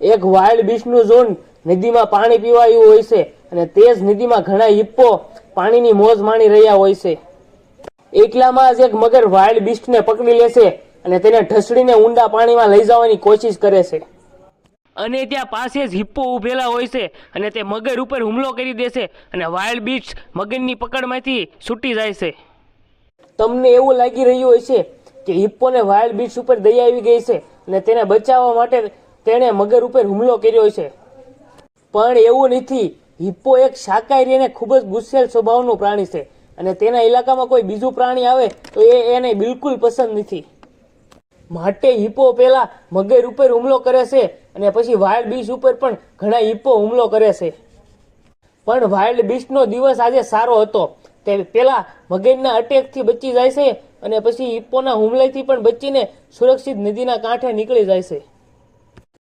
એક વાઇલ્ડ બીસ્ટનું ઝુંડ નદીમાં પાણી પીવા આવ્યું હોય છે અને તે જ નદીમાં ઘણા હિપ્પો પાણીની મોજ માણી રહ્યા હોય છે. એકલામાં જ એક મગર વાઇલ્ડ બીસ્ટને પકડી લેશે અને તેને ઢસડીને ઊંડા પાણીમાં લઈ જવાની કોશિશ કરે છે. અને ત્યાં પાસે જ હિપ્પો ઉભેલા હોય છે અને તે મગર ઉપર હુમલો કરી દેશે અને વાઇલ્ડ બીસ્ટ મગરની પકડમાંથી છૂટી જાય છે. તમને એવું લાગી રહ્યું હોય છે કે હિપ્પોને વાઇલ્ડ બીસ્ટ ઉપર દયા આવી ગઈ છે અને તેને બચાવવા માટે તેણે મગર ઉપર હુમલો કર્યો છે, પણ એવું નથી. હિપ્પો એક શાકાહારી અને ખૂબ જ ગુસ્સેલ સ્વભાવનું પ્રાણી છે અને તેના ઇલાકામાં કોઈ બીજું પ્રાણી આવે તો એને બિલકુલ પસંદ નથી. માટે હિપ્પો પહેલા મગર ઉપર હુમલો કરે છે અને પછી વાઇલ્ડ બીસ્ટ ઉપર પણ ઘણા હિપ્પો હુમલો કરે છે. પણ વાઇલ્ડ બીસ્ટનો દિવસ આજે સારો હતો. તે પહેલા મગરના અટેકથી બચી જાય છે અને પછી હિપ્પોના હુમલેથી પણ બચીને સુરક્ષિત નદીના કાંઠે નીકળી જાય છે.